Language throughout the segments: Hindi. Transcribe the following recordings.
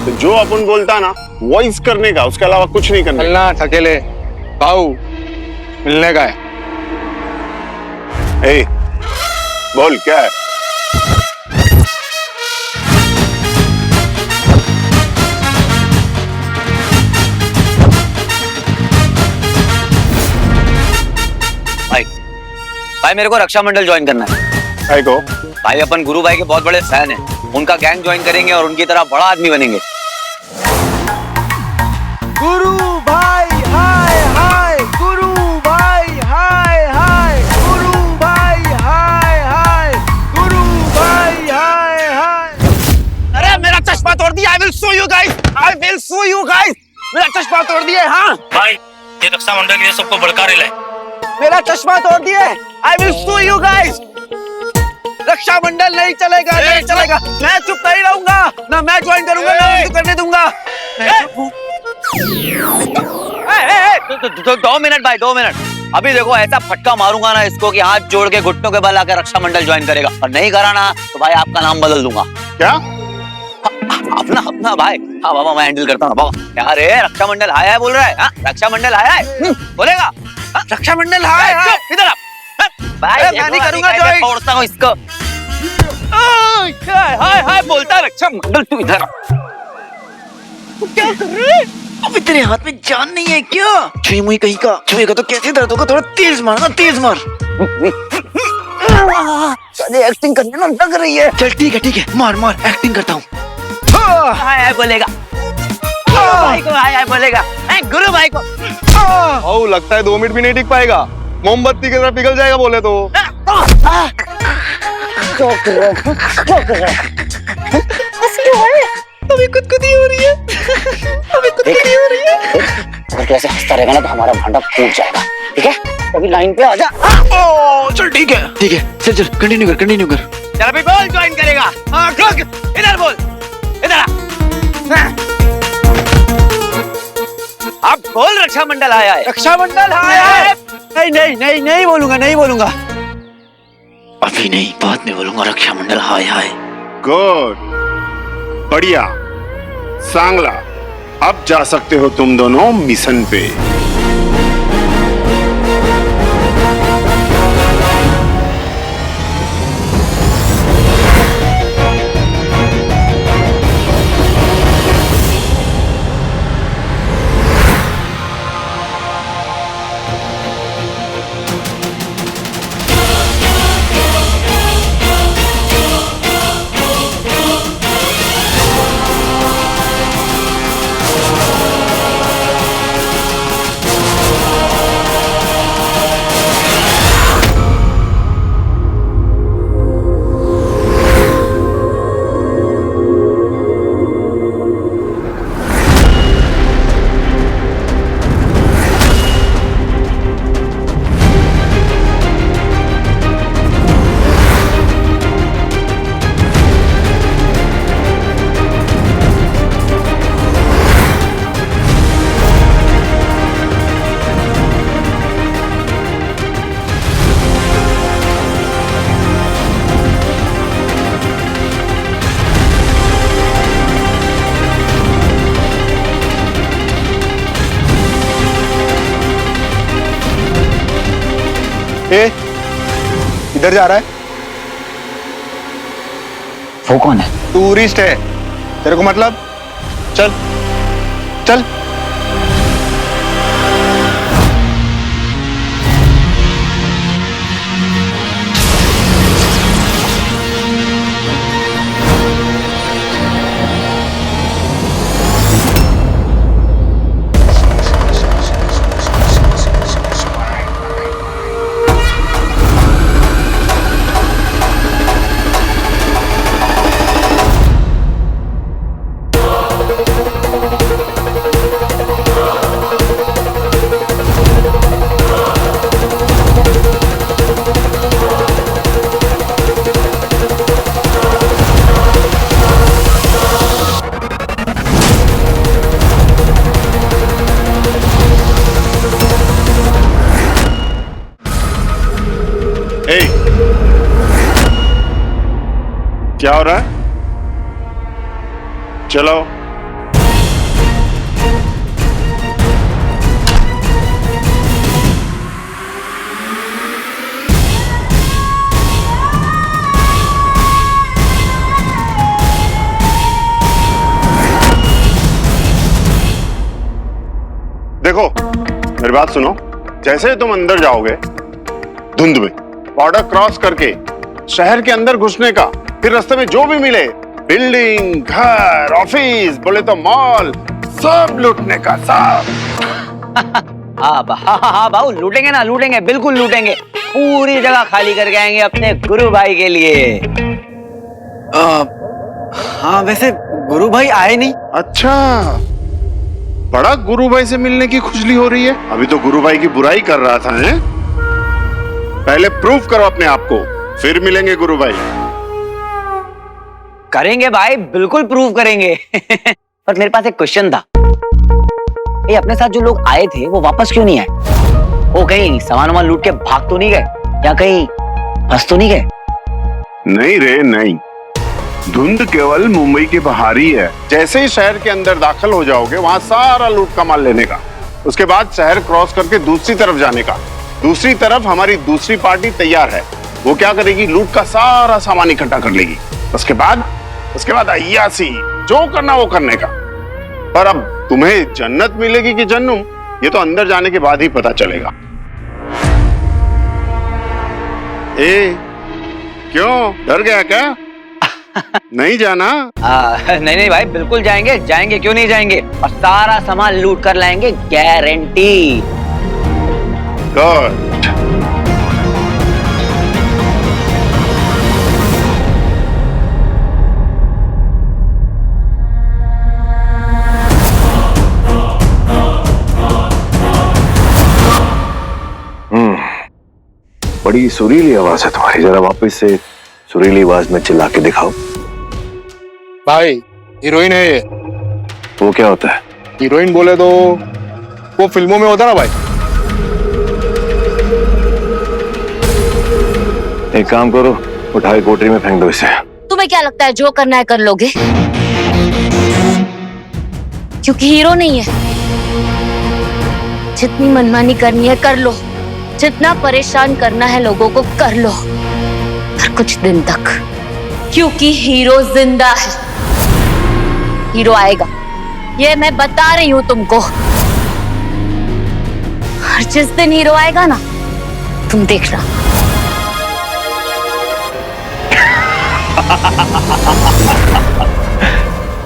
तो जो अपन बोलता ना वॉइस करने का, उसके अलावा कुछ नहीं करना। चलना थकेले भाऊ मिलने का है। ए, बोल क्या है? भाई भाई मेरे को रक्षा मंडल ज्वाइन करना है। भाई को भाई अपन गुरु भाई के बहुत बड़े फैन हैं, उनका गैंग ज्वाइन करेंगे और उनकी तरह बड़ा आदमी बनेंगे। गुरु भाई हाय हाय, गुरु भाई हाय हाय, गुरु भाई हाय हाय, गुरु भाई हाय हाय। अरे मेरा चश्मा तोड़ दिया। I will sue you guys. I will sue you guys. मेरा चश्मा तोड़ दिया। हाँ भाई ये रक्षा मंडल के लिए सबको भड़का रहे हैं। मेरा चश्मा तोड़ दिए। I will sue you guys. रक्षा मंडल नहीं चलेगा, नहीं चलेगा। मैं चुप नहीं रहूंगा, ना मैं ज्वाइन करूंगा ना उनको करने दूंगा। 2 मिनट भाई, 2 मिनट। अभी देखो ऐसा फटका मारूंगा ना इसको कि हाथ जोड़ के घुटनों के बल आकर रक्षा मंडल ज्वाइन करेगा, और नहीं करा ना तो भाई आपका नाम बदल दूंगा। क्या? अपना अपना भाई। हाँ बाबा मैं हैंडल करता हूँ बाबा। यार रक्षा मंडल हाय हाय बोल रहा है। हाँ रक्षा मंडल हाय हाय बोलेगा। रक्षा मंडल हाय हाय इधर आ भाई। मैं नहीं करूंगा ज्वाइन, छोड़ता हूँ इसको। हाय हाय हाय बोलता रक्षा मंडल, तू इधर क्या कर रहे हैं? अबे तेरे हाथ में जान नहीं है क्या? छुई मुई कहीं का छुएगा तो कैसे दर्द होगा? थोड़ा तेज मारना, तेज मार। एक्टिंग करने ना लग रही है। चल ठीक है मार मार, एक्टिंग करता हूँ। हाय हाय बोलेगा, भाई को हाय हाय बोलेगा, गुरु भाई को। ओ लगता है 2 मिनट भी नहीं टिक पाएगा, मोमबत्ती की तरह पिघल जाएगा बोले तो। अभी कुदकुदी हो रही है, अभी कुदकुदी हो रही है। और कैसे हंसता रहेगा ना तो हमारा भांडा फूट जाएगा। ठीक है अभी लाइन पे आ जा। चल ठीक है चल कंटिन्यू कर। चल अभी बोल ज्वाइन करेगा। हाँ इधर बोल, इधर आ। अब बोल रक्षा मंडल आया है। रक्षा मंडल हाय हाय। नहीं बोलूंगा। अभी नहीं, बाद में बोलूंगा रक्षा मंडल हाय हाय। गुड, बढ़िया, सांगला। अब जा सकते हो तुम दोनों मिशन पे। इधर जा रहा है? वो कौन है? टूरिस्ट है, तेरे को मतलब? चल चल। क्या हो रहा है? चलो देखो मेरी बात सुनो, जैसे तुम अंदर जाओगे धुंध में, बॉर्डर क्रॉस करके शहर के अंदर घुसने का, फिर रास्ते में जो भी मिले, बिल्डिंग, घर, ऑफिस, बोले तो मॉल, सब लूटने का, सब। हाँ बाबू, लूटेंगे ना, लूटेंगे, बिल्कुल लूटेंगे। पूरी जगह खाली करके आएंगे अपने गुरु भाई के लिए। हाँ वैसे गुरु भाई आए नहीं। अच्छा, बड़ा गुरु भाई से मिलने की खुजली हो रही है। अभी तो गुरु भाई की बुराई कर रहा था, हैं? पहले प्रूफ करो अपने आप को, फिर मिलेंगे गुरु भाई। करेंगे भाई, बिल्कुल प्रूव करेंगे। पर मेरे पास एक क्वेश्चन था, ये अपने साथ जो लोग आए थे वो वापस क्यों नहीं आए? वो कहीं सामान वामान लूट के भाग तो नहीं गए, या कहीं फंस तो नहीं गए? नहीं रे नहीं, धुंध केवल मुंबई के बाहर ही है। जैसे ही शहर के अंदर दाखिल हो जाओगे, वहां सारा लूट का माल लेने का, उसके बाद शहर क्रॉस करके दूसरी तरफ जाने का। दूसरी तरफ हमारी दूसरी पार्टी तैयार है, वो क्या करेगी, लूट का सारा सामान इकट्ठा कर लेगी। उसके बाद अय्यासी, जो करना वो करने का। पर अब तुम्हें जन्नत मिलेगी कि जन्नुम, ये तो अंदर जाने के बाद ही पता चलेगा। क्यों डर गया क्या? नहीं जाना? नहीं भाई, बिल्कुल जाएंगे, जाएंगे, क्यों नहीं जाएंगे, और सारा सामान लूट कर लाएंगे, गारंटी। गुड। बड़ी सुरीली आवाज है तुम्हारी, जरा वापस से सुरीली आवाज में चिल्ला के दिखाओ। भाई हीरोइन है ये। वो क्या होता है? हीरोइन बोले तो वो फिल्मों में होता ना भाई। एक काम करो, उठाए कोठरी में फेंक दो इसे। तुम्हें क्या लगता है जो करना है कर लोगे? क्योंकि हीरो नहीं है। जितनी मनमानी करनी है कर लो, जितना परेशान करना है लोगों को कर लो, पर कुछ दिन तक, क्योंकि हीरो जिंदा है। हीरो आएगा, ये मैं बता रही हूं तुमको। और जिस दिन हीरो आएगा ना, तुम देखना।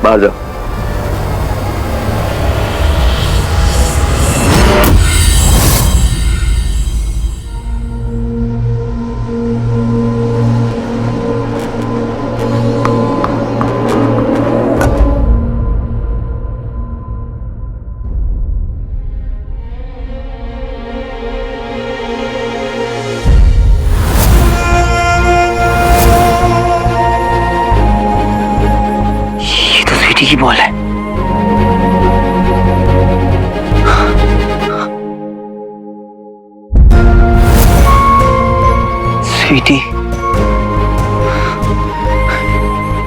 बाहर जाओ। की बॉल है। स्वीटी,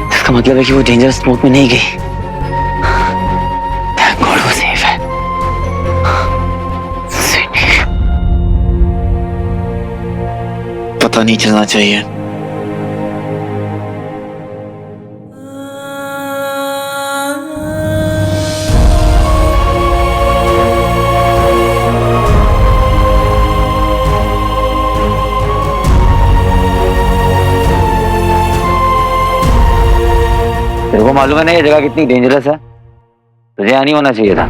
इसका मतलब है कि वो डेंजरस मोड में नहीं गई। थैंक गॉड वो सेफ है। स्वीटी, पता नहीं चलना चाहिए। तेरे को मालूम है ना ये जगह कितनी डेंजरस है? तुझे यहाँ नहीं होना चाहिए था।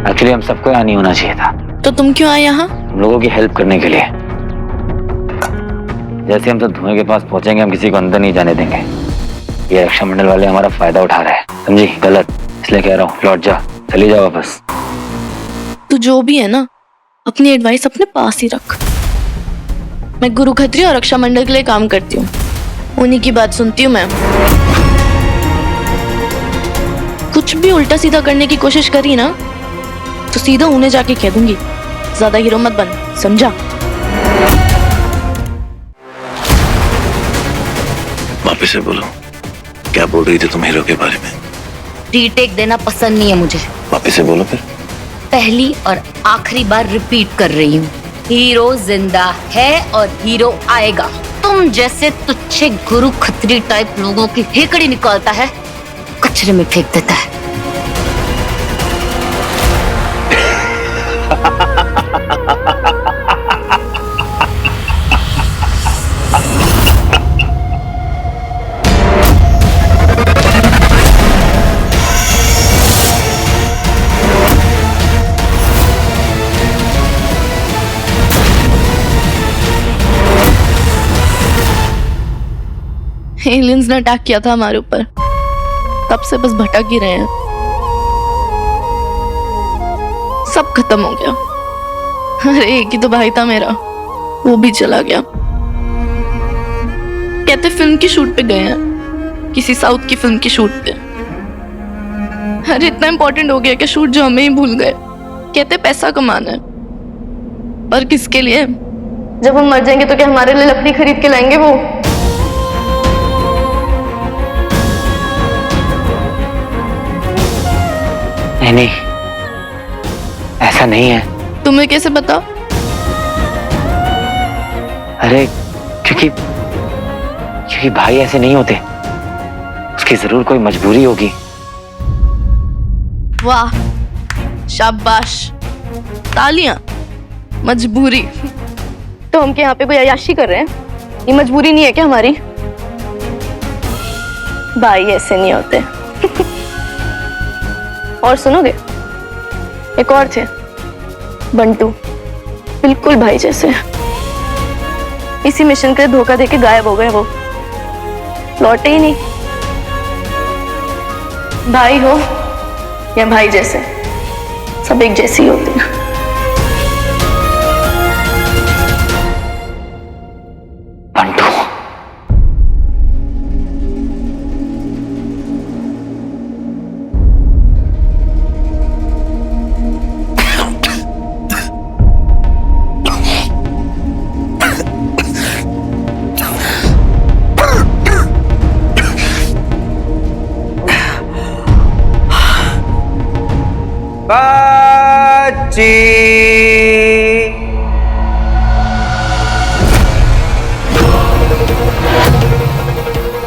एक्चुअली हम सबको यहाँ नहीं होना चाहिए था। तो तुम क्यों आए यहाँ? हम लोगों की हेल्प करने के लिए। जैसे हम सब धुएं के पास पहुंचेंगे, हम किसी को अंदर नहीं जाने देंगे। ये रक्षा मंडल वाले हमारा फायदा उठा रहे हैं, समझी? गलत, इसलिए कह रहा हूँ लौट जा, चली जा वापस। तू जो भी है ना, अपनी एडवाइस अपने पास ही रख। मैं गुरु खत्री और रक्षा मंडल के लिए काम करती हूँ, उन्हीं की बात सुनती हूँ मैं। कुछ भी उल्टा सीधा करने की कोशिश करी ना, तो सीधा उन्हें जाके कह दूंगी। ज्यादा हीरो मत बन, समझा? वापस से बोलो, क्या बोल रही थी तुम हीरो के बारे में? रीटेक देना पसंद नहीं है मुझे। वापस से बोलो फिर। पहली और आखिरी बार रिपीट कर रही हूँ, हीरो जिंदा है और हीरो आएगा। तुम जैसे तुच्छे गुरु खत्री टाइप लोगों की हेकड़ी निकालता है, कचरे में फेंक देता है। एलियंस ने अटैक किया था हमारे ऊपर, तब से बस भटक ही रहे हैं। सब खत्म हो गया। अरे एक ही तो भाई था मेरा, वो भी चला गया। कहते फिल्म की शूट पे गए हैं, किसी साउथ की फिल्म की शूट पे। अरे इतना इंपॉर्टेंट हो गया कि शूट जो हमें ही भूल गए। कहते पैसा कमाना है, पर किसके लिए? जब हम मर जाएंगे तो क्या हमारे लिए लकड़ी खरीद के लाएंगे वो? नहीं, ऐसा नहीं है। तुम्हें कैसे पता? अरे क्योंकि भाई ऐसे नहीं होते, उसकी जरूर कोई मजबूरी होगी। वाह, शाबाश, तालियां। मजबूरी तो हम क्या यहाँ पे कोई अय्याशी कर रहे हैं? ये मजबूरी नहीं है क्या हमारी? भाई ऐसे नहीं होते। और सुनोगे, एक और थे, बंटू, बिल्कुल भाई जैसे। इसी मिशन के धोखा देके गायब हो गए वो, लौटे ही नहीं। भाई हो या भाई जैसे, सब एक जैसी होते हैं। बंटू, बच्ची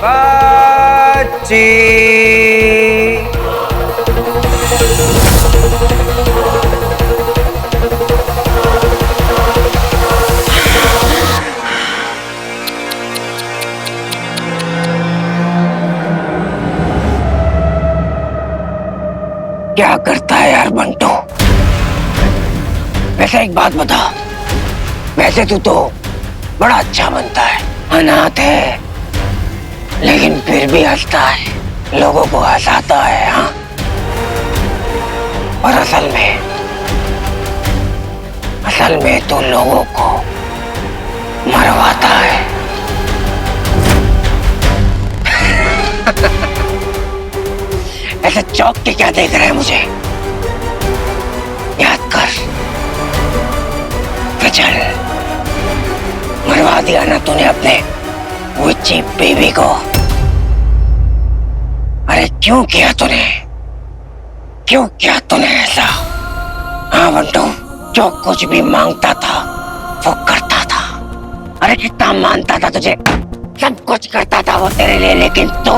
बच्ची क्या करता है यार बंटू? वैसे एक बात बता, वैसे तू तो बड़ा अच्छा बनता है, अनाथ है, लेकिन फिर भी हंसता है, लोगों को हंसाता है। हाँ, और असल में तू लोगों को मरवाता है। ऐसे चौक के क्या देख रहे हैं मुझे? याद कर, तो चल, मरवा दिया ना तूने अपने विच्ची बेबी को। अरे क्यों किया तूने? क्यों किया तूने ऐसा? हाँ बंटू, जो कुछ भी मांगता था वो करता था। अरे कितना मानता था तुझे, सब कुछ करता था वो तेरे लिए, लेकिन तू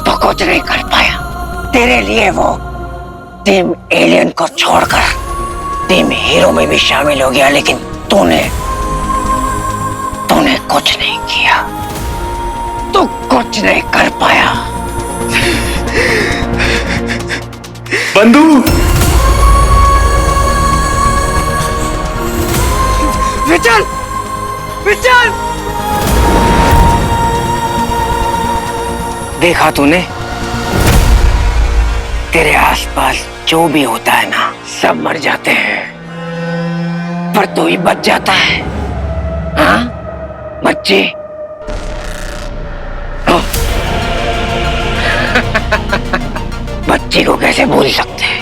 तो कुछ नहीं कर पाया। तेरे लिए वो टीम एलियन को छोड़कर टीम हीरो में भी शामिल हो गया, लेकिन तूने कुछ नहीं किया, तू कुछ नहीं कर पाया। बंधु, विचल, विचल, देखा तूने? तेरे आसपास जो भी होता है ना, सब मर जाते हैं, पर तू ही बच जाता है। हाँ बच्चे, बच्चे को कैसे भूल सकते हैं?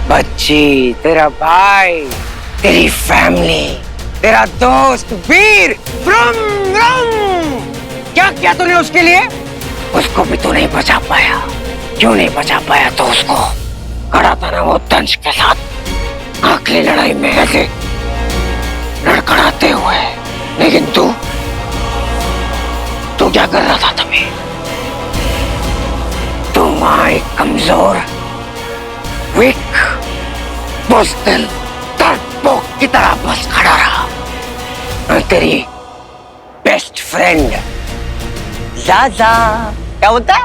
बच्ची, तेरा भाई, तेरी फैमिली, तेरा दोस्त वीर, क्या किया तूने उसके लिए? उसको भी तू नहीं बचा पाया। क्यों नहीं बचा पाया? तो उसको खड़ा था ना वो दंश के साथ आखिरी लड़ाई में ऐसे लड़खड़ाते हुए, लेकिन तू क्या कर रहा था तभी? तू वहां एक उस दिन डरपोक की तरह बस खड़ा रहा। मैं तेरी बेस्ट फ्रेंड ज़ाज़ा। क्या बोलता है?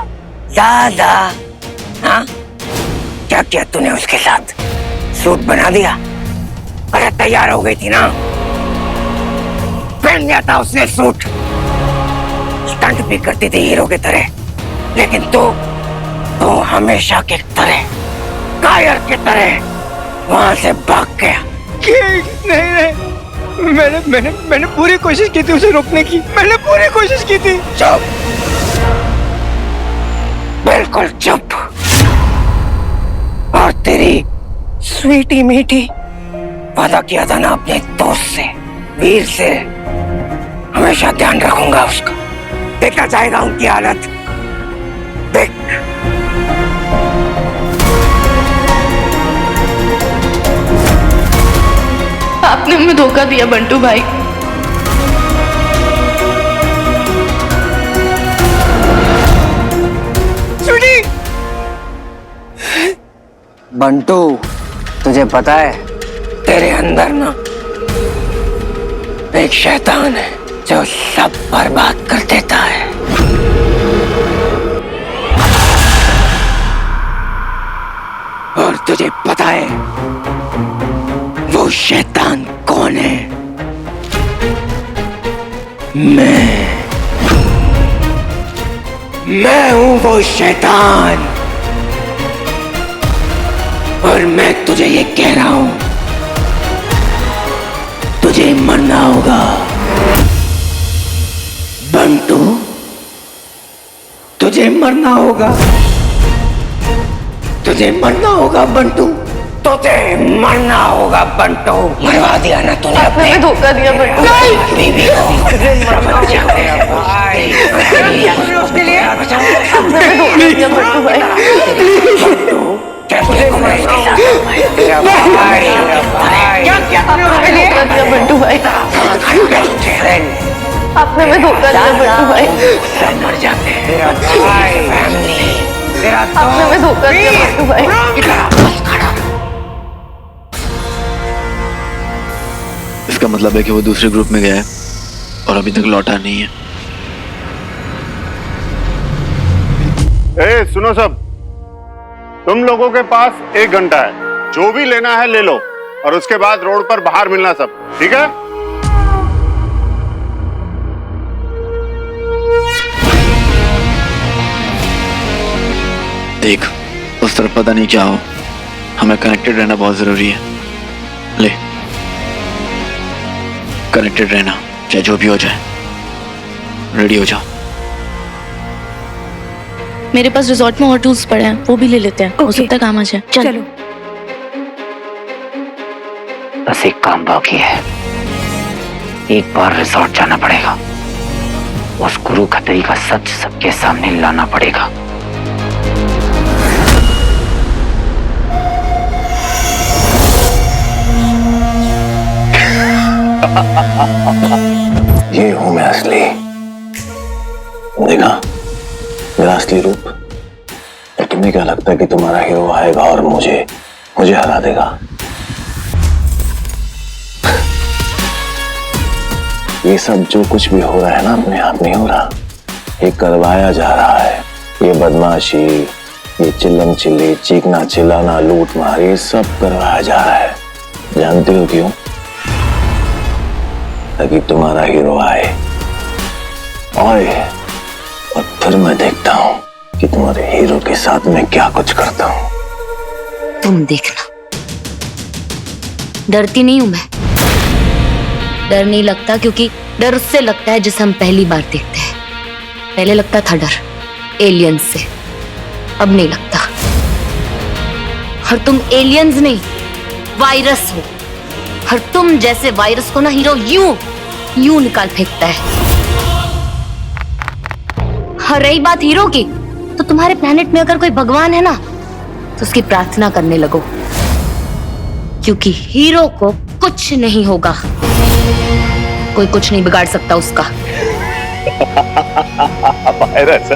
ज़ाज़ा। हाँ, क्या किया तूने उसके साथ? सूट बना दिया? अरे तैयार हो गई थी ना, पहन लिया था उसने सूट, स्टंट भी करती थी हीरो की तरह, लेकिन तू हमेशा की तरह, कायर की तरह वहां से भाग गया। नहीं, मैंने पूरी कोशिश की थी उसे रोकने की, मैंने पूरी कोशिश की थी। चुप, बिल्कुल चुप। और तेरी स्वीटी मीठी वादा किया था ना अपने दोस्त से, वीर से, हमेशा ध्यान रखूंगा उसका। देखना चाहेगा उनकी हालत, देख। आपने हमें धोखा दिया बंटू भाई। बंटू, तुझे पता है तेरे अंदर ना एक शैतान है जो सब बर्बाद कर देता है। और तुझे पता है वो शैतान कौन है? मैं हूं वो शैतान। और मैं तुझे ये कह रहा हूं, तुझे मरना होगा बंटू, तुझे मरना होगा, तुझे मरना होगा बंटू, तुझे मरना होगा बंटू। मरवा दिया ना तूने आपने हमें धोखा दिया बंटू। बीबी को। मर जाओगे भाई। उसके लिए आपने हमें धोखा दिया बंटू भाई। क्या किया तूने इसके साथ? क्या किया तूने उसके लिए? धोखा दिया बंटू भाई। आपने हमें धोखा दिया बंटू भाई। सब मर जाते हैं। तेरा भाई, फैमिली, तेरा आपने हमें धोखा दिया बंटू भाई। इसका मतलब है कि वो दूसरे ग्रुप में गया है और अभी तक लौटा नहीं है। ए, सुनो सब, तुम लोगों के पास 1 घंटा है, जो भी लेना है ले लो, और उसके बाद रोड पर बाहर मिलना सब, ठीक है? देख, उस तरफ पता नहीं क्या हो, हमें कनेक्टेड रहना बहुत जरूरी है। ले, कनेक्टेड रहना, चाहे जो भी हो जाए। रेडी हो जाओ। मेरे पास रिजॉर्ट में और टूल्स पड़े हैं, वो भी ले लेते हैं। हो सकता है काम आ जाए। चलो। बस एक काम बाकी है, एक बार रिजॉर्ट जाना पड़ेगा, उस गुरु खतरी का सच सबके सामने लाना पड़ेगा। ये हूं मैं असली। देखा मेरा असली रूप? और तुम्हें क्या लगता है कि तुम्हारा हीरो आएगा और मुझे हरा देगा? ये सब जो कुछ भी हो रहा है ना, अपने आप नहीं हो रहा, ये करवाया जा रहा है। ये बदमाशी, ये चिल्लम चिल्ली, चीखना चिल्लाना, लूट मार, ये सब करवाया जा रहा है। जानते हो क्यों? ताकि तुम्हारा हीरो आए और फिर मैं देखता हूं कि तुम्हारे हीरो के साथ मैं क्या कुछ करता हूं। तुम देखना, डरती नहीं हूं मैं। डर नहीं लगता, क्योंकि डर उससे लगता है जिसे हम पहली बार देखते हैं। पहले लगता था डर एलियंस से, अब नहीं लगता। और तुम एलियंस नहीं, वायरस हो। और तुम जैसे वायरस को ना हीरो यूं निकाल फेंकता है। और रही बात हीरो की, तो तुम्हारे प्लेनेट में अगर कोई भगवान है ना, तो उसकी प्रार्थना करने लगो, क्योंकि हीरो को कुछ नहीं होगा। कोई कुछ नहीं बिगाड़ सकता उसका। वायरस।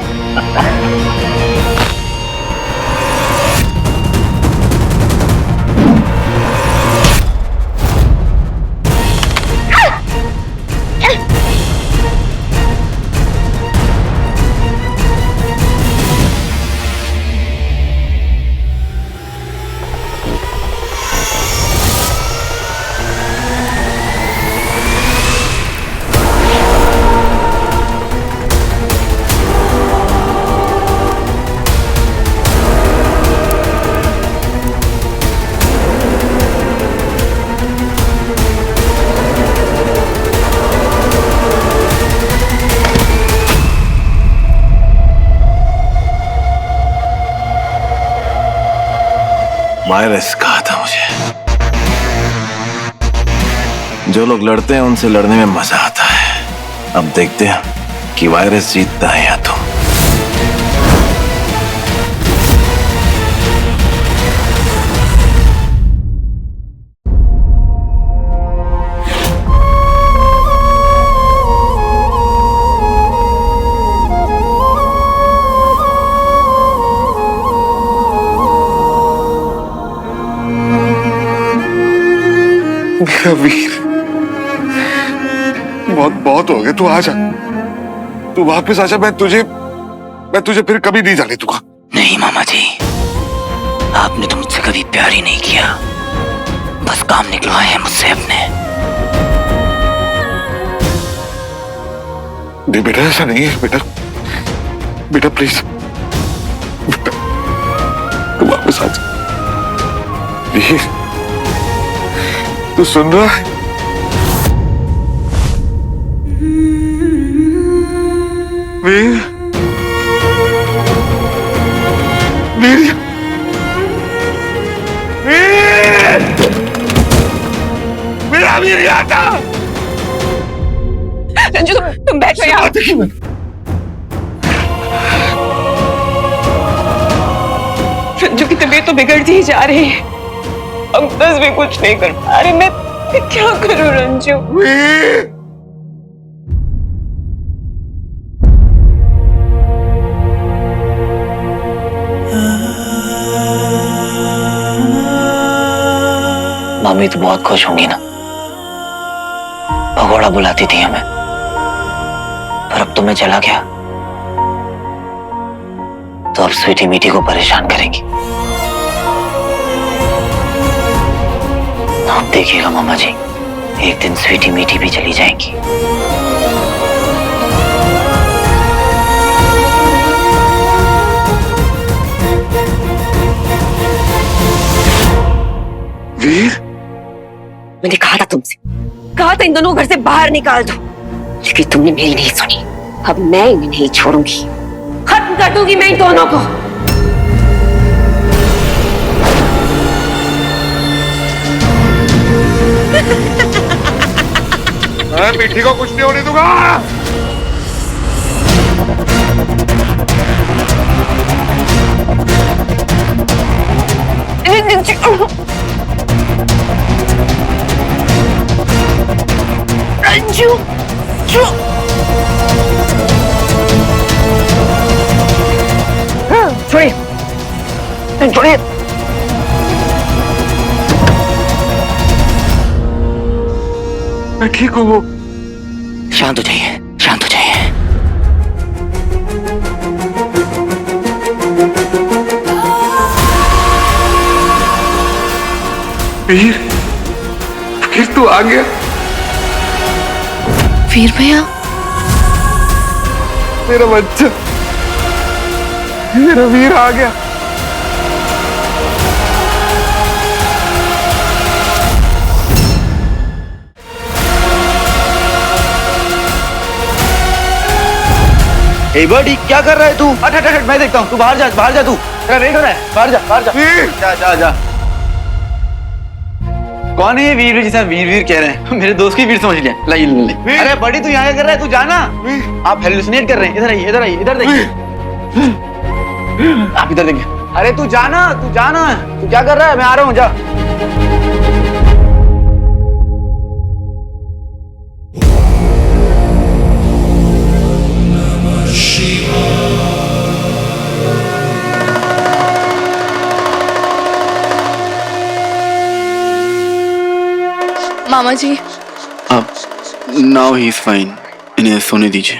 वायरस कहा था मुझे। जो लोग लड़ते हैं उनसे लड़ने में मजा आता है। अब देखते हैं कि वायरस जीतता है या तुम। मेरा वीर, बहुत बहुत हो गया। तू आ जा, तू वापस आ जा। मैं तुझे फिर कभी नहीं जाने दूंगा। नहीं मामा जी, आपने तो मुझसे कभी प्यार ही नहीं किया, बस काम निकलवाए हैं मुझसे अपने। नहीं बेटा, ऐसा नहीं है बेटा। बेटा प्लीज, बेटा तू वापस आ जा। वीर, तू सुन रहा है? वीर, वीर, वीर, मेरा वीर यहाँ था। रंजू, तुम बैठो यहाँ। रंजू की तबीयत तो बिगड़ती ही जा रही है। अब बस भी कुछ नहीं कर पा रही। मैं क्या करूं रंजू? मम्मी तो बहुत खुश होंगी ना, भगोड़ा बुलाती थी हमें, पर अब तो मैं चला गया तो अब स्वीटी मीठी को परेशान करेंगी। आप देखिएगा मामा जी, एक दिन स्वीटी मीठी भी चली जाएंगी। वीर, मैंने कहा था तुमसे, कहा था इन दोनों को घर से बाहर निकाल दो, लेकिन तुमने मेरी नहीं सुनी। अब मैं इन्हें नहीं छोड़ूंगी, खत्म कर दूंगी मैं इन दोनों को। मैं मीठी को कुछ नहीं होने दूंगा। रंजू, छोड़िए, छोड़िए। मैं ठीक हूँ। शांत हो जाइए, शांत हो जाइए। वीर, फिर तू आ गया। वीर भैया, मेरा बच्चा, मेरा वीर आ गया। ए बड़ी, क्या कर रहा है तू? हट हट हट, मैं देखता हूँ। तू बाहर जा, बाहर जा। तू तेरा वेट हो रहा है, बाहर जा, बाहर जा। जा जा जा। कौन है ये वीर जिसे वीर वीर कह रहे हैं? मेरे दोस्त की वीर समझ लिया। ला ले। अरे बड़ी, तू यहाँ क्या कर रहा है? तू जाना। आप हेलुसिनेट कर रहे हैं। इधर आइए, इधर आइए, इधर देखिए। आप इधर देखिए। अरे तू जाना, तू जाना। तू क्या कर रहा है? मैं आ रहा हूँ, जा। मामा जी, अब नाउ ही इज फाइन, इन्हें सोने दीजिए।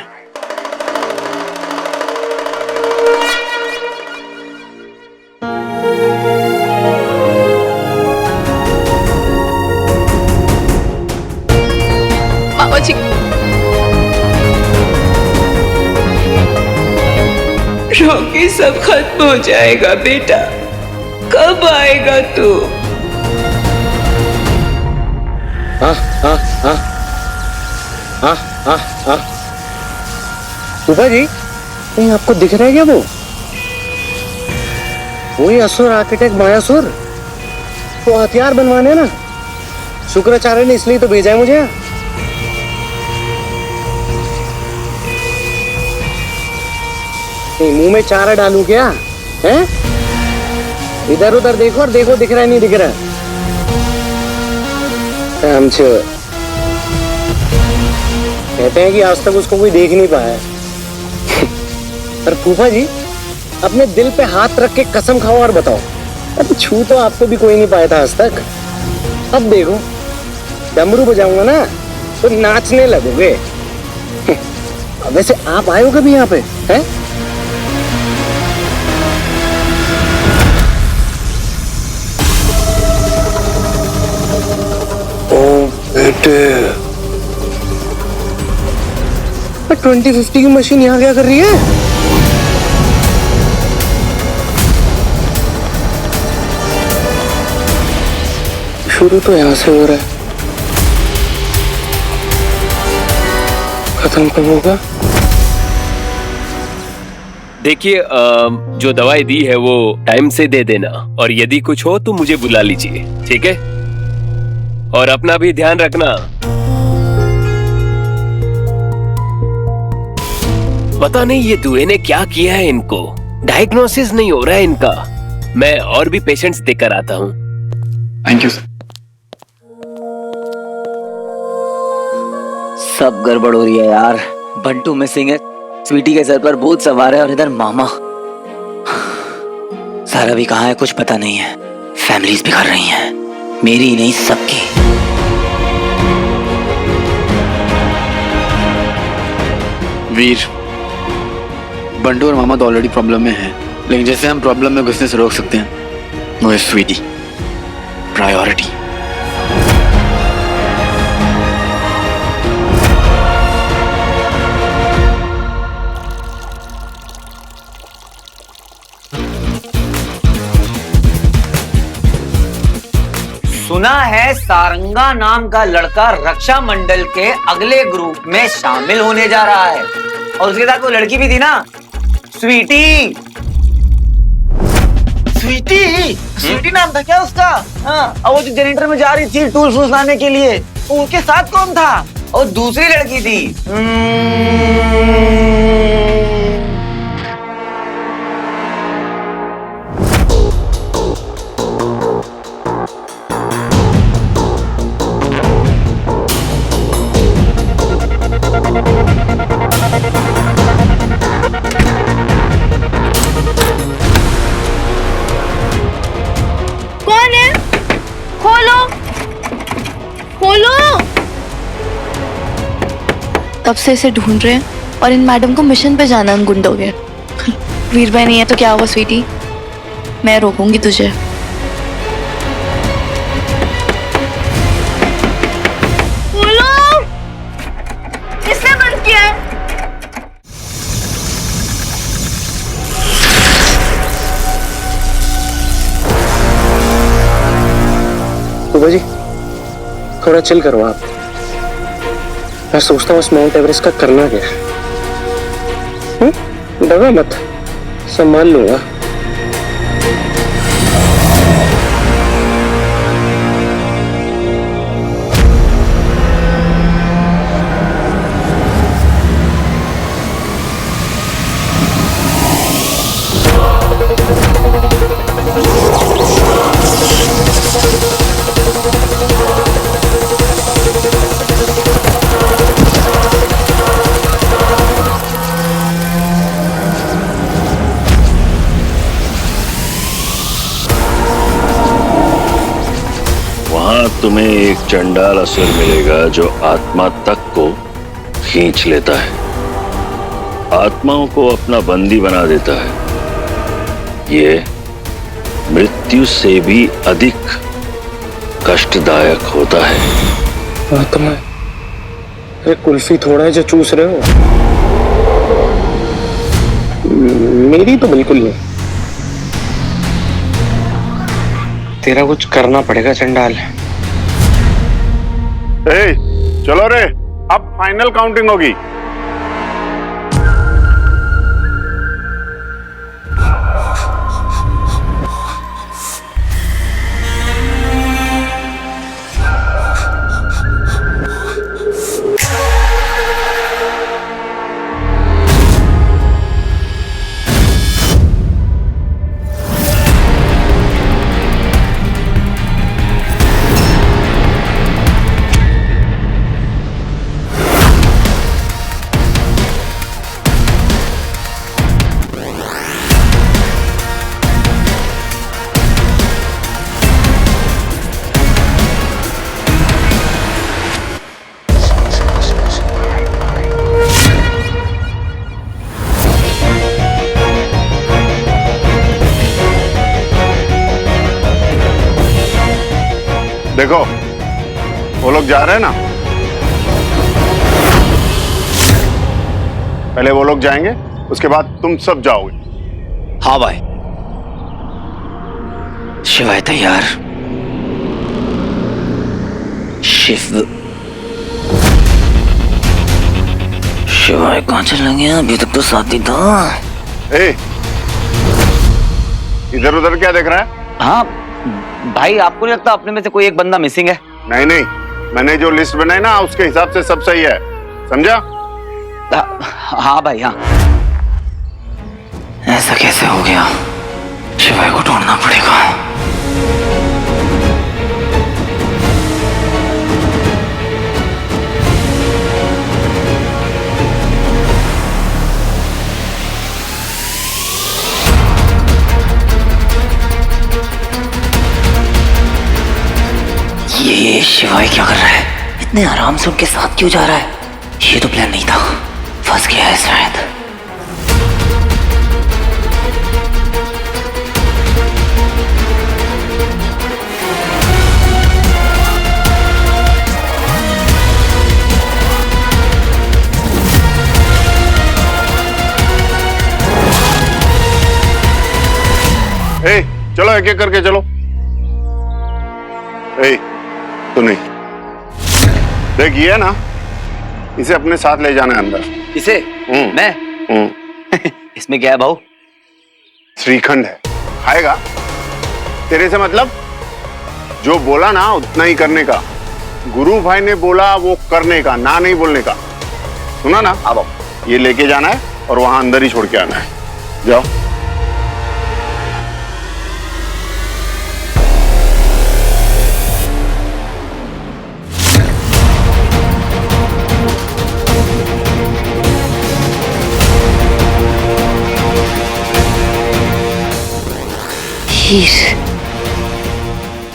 मामा जी, रोकी, सब खत्म हो जाएगा बेटा। कब आएगा तू? सुधा जी, कहीं आपको दिख रहा है क्या वो? वही असुर आर्किटेक्ट मायासुर वो हथियार बनवाने ना, शुक्राचार्य ने इसलिए तो भेजा है मुझे यहाँ। मुंह में चारा डालूं क्या है? इधर उधर देखो और देखो दिख रहा है नहीं दिख रहा है। कहते हैं कि आज तक उसको कोई देख नहीं पाया। पर फूफा जी, अपने दिल पे हाथ रख के कसम खाओ और बताओ, अब छू तो आपको भी कोई नहीं पाया था आज तक। अब देखो डमरू बजाऊंगा ना तो नाचने लगोगे। वैसे आप आए हो कभी यहाँ पे हैं? ओ बेटे, 2050 की मशीन यहाँ क्या कर रही है? शुरू तो यहां से हो रहा है, खत्म कब होगा? देखिए, जो दवाई दी है वो टाइम से दे देना, और यदि कुछ हो तो मुझे बुला लीजिए, ठीक है? और अपना भी ध्यान रखना। पता नहीं ये दुए ने क्या किया है इनको, डायग्नोसिस नहीं हो रहा है इनका। मैं और भी पेशेंट्स देकर आता हूँ। Thank you sir. सब गड़बड़ हो रही है यार। बंटू मिसिंग है, स्वीटी के सर पर भूत सवार है, और इधर मामा। सारा भी कहाँ है कुछ पता नहीं है। फैमिलीज भी कर रही हैं, मेरी नहीं सबकी। वीर, बंटू और मामा तो ऑलरेडी प्रॉब्लम में हैं, लेकिन जैसे हम प्रॉब्लम में घुसने से रोक सकते हैं वो है स्वीटी, प्रायोरिटी। सुना है सारंगा नाम का लड़का रक्षा मंडल के अगले ग्रुप में शामिल होने जा रहा है, और उसके साथ वो लड़की भी थी ना, स्वीटी। स्वीटी स्वीटी नाम था क्या उसका? हाँ, और वो जो जनरेटर में जा रही थी टूल्स फूल्स लाने के लिए, उनके साथ कौन था? और दूसरी लड़की थी। कौन है? खोलो खोलो। तब से इसे ढूंढ रहे हैं, और इन मैडम को मिशन पे जाना उन गुंडों के। वीर भाई नहीं है तो क्या होगा स्वीटी, मैं रोकूंगी तुझे। खोलो, किसने बंद किया है? फूफा जी, थोड़ा चिल करो आप। मैं सोचता हूँ इस माउंट एवरेस्ट का करना क्या है। डरो मत, संभाल लूंगा। तुम्हें एक चंडाल असुर मिलेगा जो आत्मा तक को खींच लेता है, आत्माओं को अपना बंदी बना देता है। ये मृत्यु से भी अधिक कष्टदायक होता है। आत्मा? अरे कुल्फी थोड़ा है जो चूस रहे हो, मेरी तो बिल्कुल नहीं। तेरा कुछ करना पड़ेगा चंडाल। चलो रे, अब फाइनल काउंटिंग होगी। देखो वो लोग जा रहे हैं ना, पहले वो लोग जाएंगे, उसके बाद तुम सब जाओगे। हाँ भाई। शिवाय तैयार। शिवाय कहाँ चला गया? अभी तक तो साथ ही था। इधर उधर क्या देख रहा है? हाँ भाई, आपको नहीं लगता अपने में से कोई एक बंदा मिसिंग है? नहीं नहीं, मैंने जो लिस्ट बनाई ना उसके हिसाब से सब सही है, समझा? हाँ भाई हाँ। ऐसा कैसे हो गया? शिवाय को ढूंढना पड़ेगा। ये शिवाय क्या कर रहा है? इतने आराम से उनके साथ क्यों जा रहा है? ये तो प्लान नहीं था, फंस गया है शायद। चलो एक एक करके चलो। तो नहीं देख, ये है ना, इसे अपने साथ ले जाना है अंदर। इसे? मैं? इसमें क्या है भाऊ? श्रीखंड है, खाएगा? तेरे से मतलब? जो बोला ना उतना ही करने का। गुरु भाई ने बोला वो करने का, ना नहीं बोलने का। सुना ना? अब ये लेके जाना है और वहां अंदर ही छोड़ के आना है। जाओ।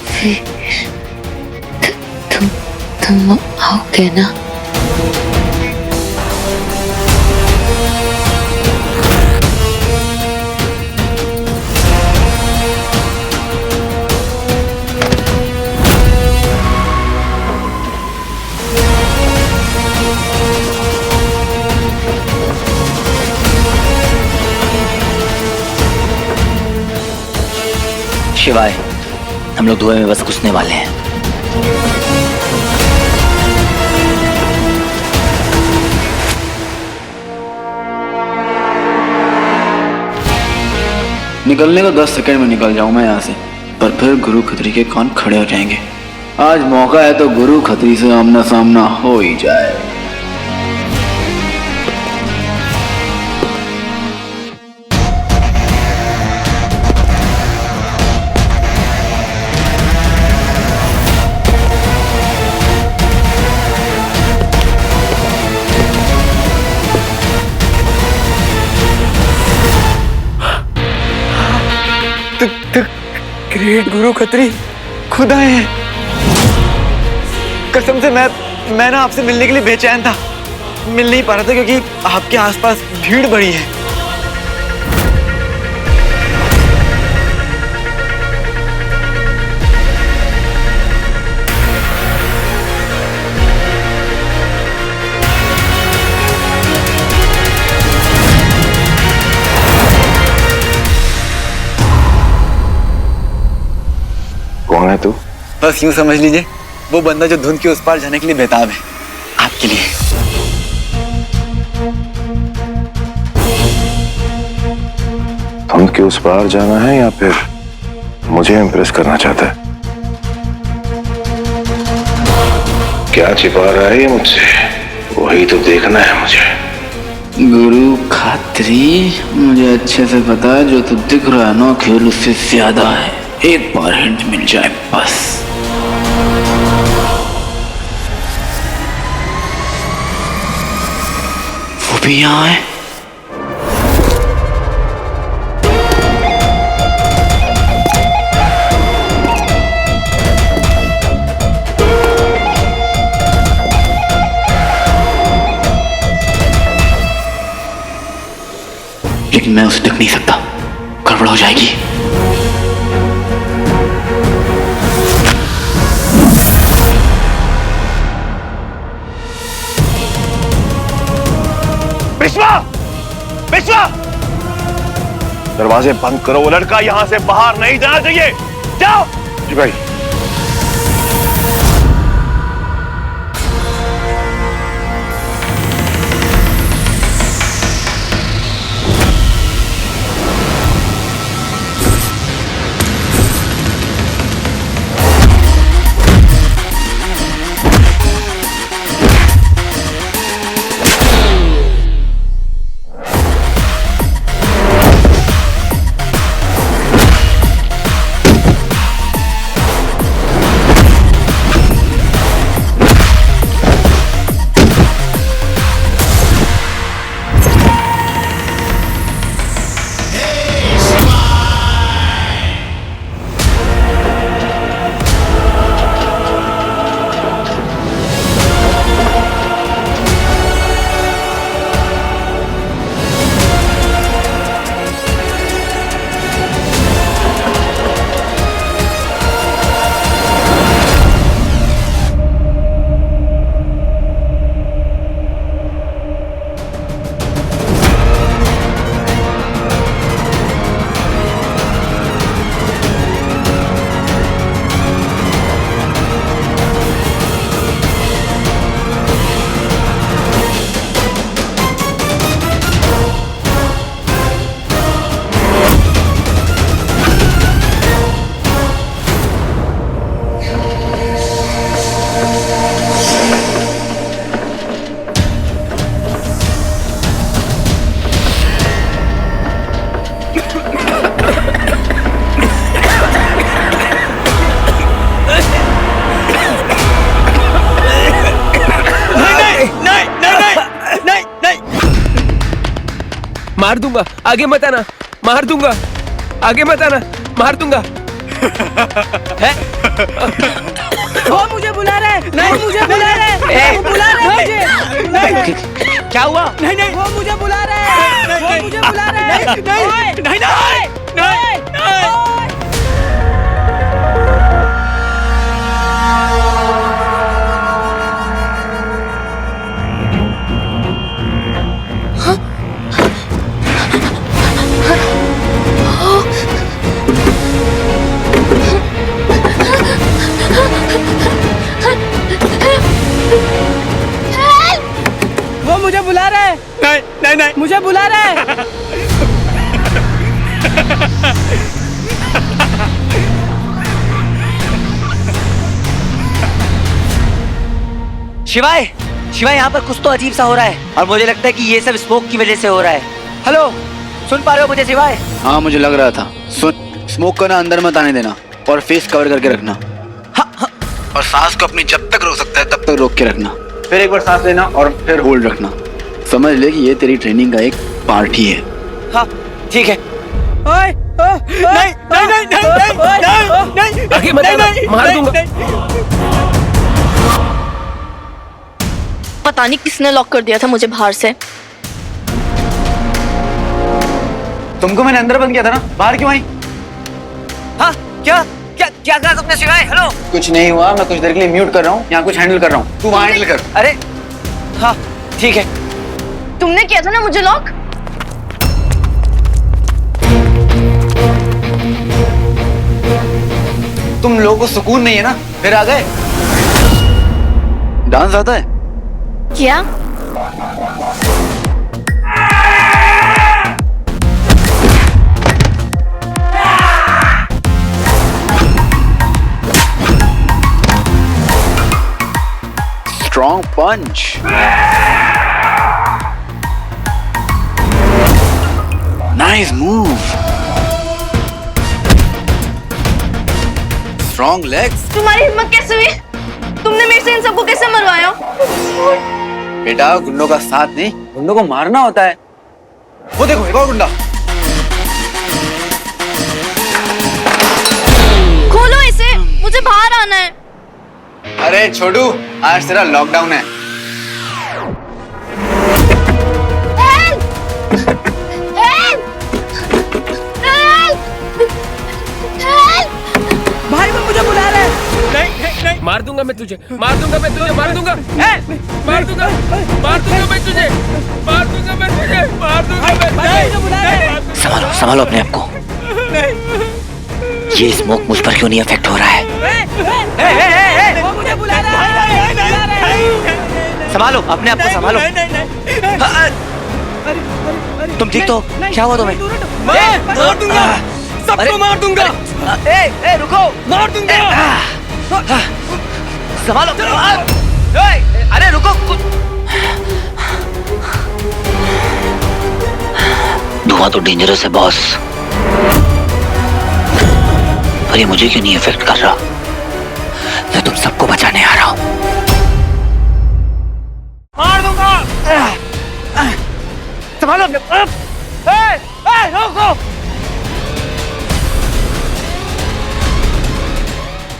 फिर तुम आओगे ना? शिवाय, हम लोग धुएं में बस घुसने वाले हैं। निकलने को 10 सेकंड में निकल जाऊं मैं यहाँ से, पर फिर गुरु खत्री के कान खड़े हो जाएंगे। आज मौका है तो गुरु खत्री से आमना सामना हो ही जाए। ग्रेट गुरु खत्री खुद आए हैं। कसम से मैं ना आपसे मिलने के लिए बेचैन था, मिल नहीं पा रहा था क्योंकि आपके आसपास भीड़ बड़ी है। कौन है तू? बस यूं समझ लीजिए, वो बंदा जो धुंध के उस पार जाने के लिए बेताब है, आपके लिए। धुंध के उस पार जाना है या फिर मुझे इम्प्रेस करना चाहता है? क्या छिपा रहा है ये मुझसे? वही तो देखना है मुझे। गुरु खत्री, मुझे अच्छे से पता है जो तू दिख रहा है ना, खेल उससे ज्यादा है। एक बार हिंट मिल जाए बस। वो भी यहाँ है। लेकिन मैं उसे ढक नहीं सकता, गड़बड़ हो जाएगी। विश्वा, विश्वा, दरवाजे बंद करो। वो लड़का यहाँ से बाहर नहीं जाना चाहिए। जाओ। जी भाई। मार दूंगा, आगे मत आना, मार दूंगा, आगे मत आना, मार दूंगा। है? वो मुझे बुला रहे हैं, नहीं मुझे बुला रहे हैं, वो बुला रहे हैं मुझे। नहीं, क्या हुआ? नहीं नहीं, वो मुझे बुला रहे हैं, वो मुझे बुला रहे हैं। नहीं नहीं नहीं नहीं नहीं। वो मुझे बुला रहे हैं। नहीं नहीं नहीं, मुझे बुला रहे हैं। शिवाय, शिवाय यहाँ पर कुछ तो अजीब सा हो रहा है और मुझे लगता है कि ये सब स्मोक की वजह से हो रहा है। हेलो, सुन पा रहे हो मुझे शिवाय? हाँ मुझे लग रहा था। सुन, स्मोक को ना अंदर मत आने देना और फेस कवर करके रखना। हाँ। और सांस को अपनी जब तक रोक सकता है तब तक रोक के रखना। फिर एक बार सांस लेना और फिर होल्ड रखना। समझ ले कि ये तेरी ट्रेनिंग का एक पार्ट ही है। हाँ ठीक है। नहीं नहीं नहीं नहीं नहीं, आगे मत आना, मार दूंगा। पता नहीं किसने लॉक कर दिया था मुझे बाहर से। तुमको मैंने अंदर बंद किया था ना, बाहर क्यों आई? हाँ क्या क्या क्या कहा तुमने शिवाय? हेलो, कुछ नहीं हुआ, मैं कुछ देर के लिए म्यूट कर रहा हूँ, यहाँ कुछ हैंडल कर रहा हूँ, तू वहाँ हैंडल कर। अरे हाँ ठीक है। तुमने किया था ना मुझे लॉक। तुम लोगों को सुकून नहीं है ना, फिर आ गए। डांस आता है क्या? Strong punch. Nice move. Strong legs. तुम्हारी हिम्मत कैसे हुई? तुमने मेरे से इन सबको कैसे मरवाया? बेटा, गुंडों का साथ नहीं, गुंडों को मारना होता है। वो देखो एक और गुंडा। खोलो इसे, मुझे बाहर आना है। अरे छोटू, आज तेरा लॉकडाउन है। भाई वो मुझे बुला रहे हैं। नहीं, मार दूंगा मैं तुझे, मार दूंगा मैं तुझे, मार दूंगा, मार दूंगा मैं तुझे, मार दूंगा मैं संभालो अपने आप को। ये स्मोक मुझ पर क्यों नहीं अफेक्ट हो रहा है? संभालो अपने आप को, संभालो। तुम ठीक तो? क्या हुआ तुम्हें? मार दूंगा, सबको मार दूंगा। रुको, मार दूंगा। संभालो। अरे रुको। धुआं तो डेंजरस है बॉस, पर ये मुझे क्यों नहीं इफेक्ट कर रहा? मैं तुम सबको बचाने आ रहा हूं। मार दूंगा। संभालो अपने। रोको।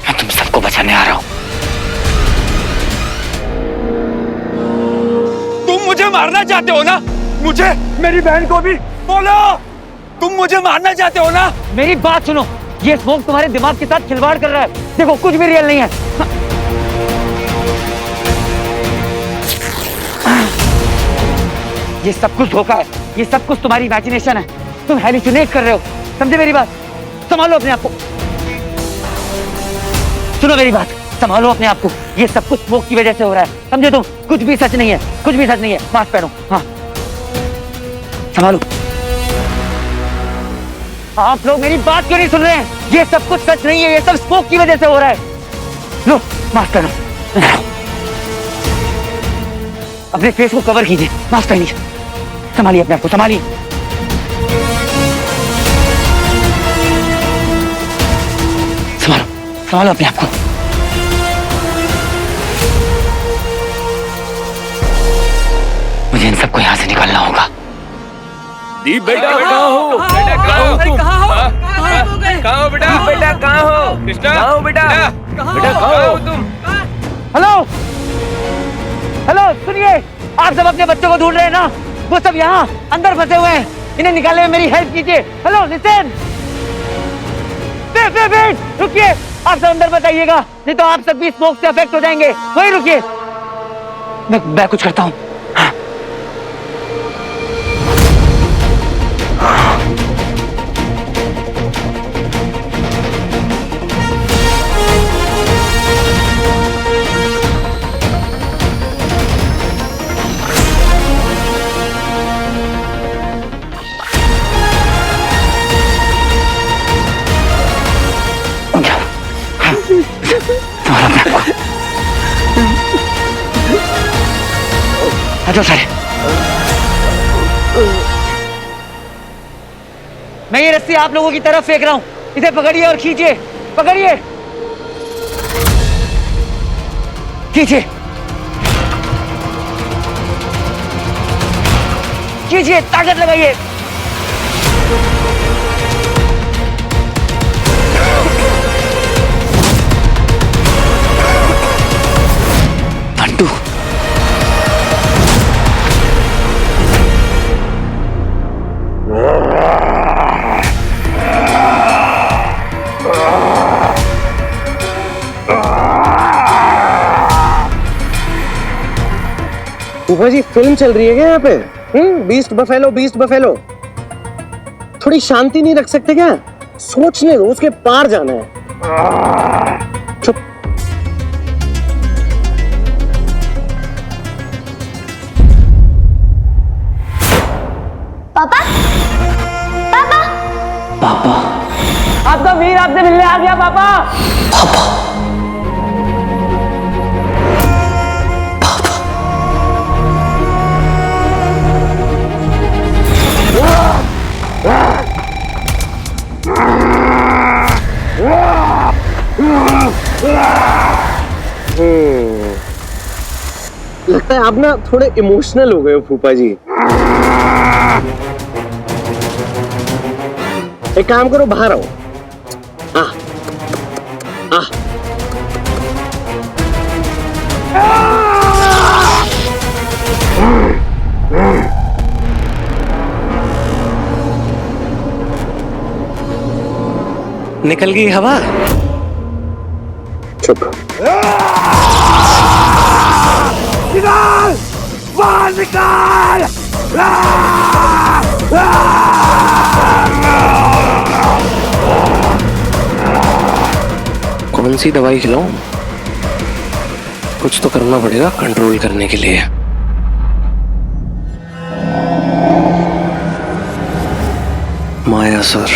मैं तुम सबको बचाने आ रहा हूं। तुम मुझे मारना चाहते हो ना? मुझे, मेरी बहन को भी बोलो। तुम मुझे मारना चाहते हो ना? मेरी बात सुनो, ये स्मोक तुम्हारे दिमाग के साथ खिलवाड़ कर रहा है। देखो कुछ भी रियल नहीं है। ये सब कुछ धोखा है, ये सब कुछ तुम्हारी इमेजिनेशन है। तुम हेलुसिनेट कर रहे हो, समझे मेरी बात? संभालो अपने आप को। सुनो मेरी बात, संभालो अपने आप को। ये सब कुछ स्मोक की वजह से हो रहा है, समझे तुम? कुछ भी सच नहीं है, कुछ भी सच नहीं है। मास्क पहनो। हाँ, संभालो। आप लोग मेरी बात क्यों नहीं सुन रहे हैं? ये सब कुछ सच नहीं है, ये सब स्मोक की वजह से हो रहा है। लो मास्क पहनो, अपने फेस को कवर कीजिए, मास्क पहनिए। संभालिए अपने आप को, संभालिए। संभालो, संभालो अपने आप को। मुझे इन सबको यहाँ से निकालना होगा। दीप बेटा कहाँ हो? बेटा कहाँ हो तुम? कहाँ हो बेटा? बेटा कहाँ हो? कृष्णा कहाँ हो बेटा? बेटा कहाँ हो तुम? हेलो, हेलो, सुनिए। आप सब अपने बच्चों को ढूंढ रहे हैं ना? वो सब यहाँ अंदर फंसे हुए हैं, इन्हें निकालने में मेरी हेल्प कीजिए। Hello, listen. वेट, रुकिए। आप सब अंदर मत आइएगा, नहीं तो आप सब भी स्मोक से अफेक्ट हो जाएंगे। वही रुकिए, मैं कुछ करता हूँ। हटो सारे। मैं ये रस्सी आप लोगों की तरफ फेंक रहा हूं, इसे पकड़िए और खींचिए। पकड़िए, खींचिए, खींचिए, ताकत लगाइए। बंटू, ऊपर जी फिल्म चल रही है क्या यहाँ पे? Beast buffalo, beast buffalo. थोड़ी शांति नहीं रख सकते क्या? सोचने दो, उसके पार जाना है। चुप। पापा, पापा, पापा, आपका वीर आपसे मिलने आ गया। पापा, पापा, लगता है आप ना थोड़े इमोशनल हो गए हो फूफा जी। एक काम करो, बाहर आओ। आ, आ। निकल गई हवा। चुप। निकाल, बाहर निकाल। कौन सी दवाई खिलाऊं? कुछ तो करना पड़ेगा कंट्रोल करने के लिए। मायासुर।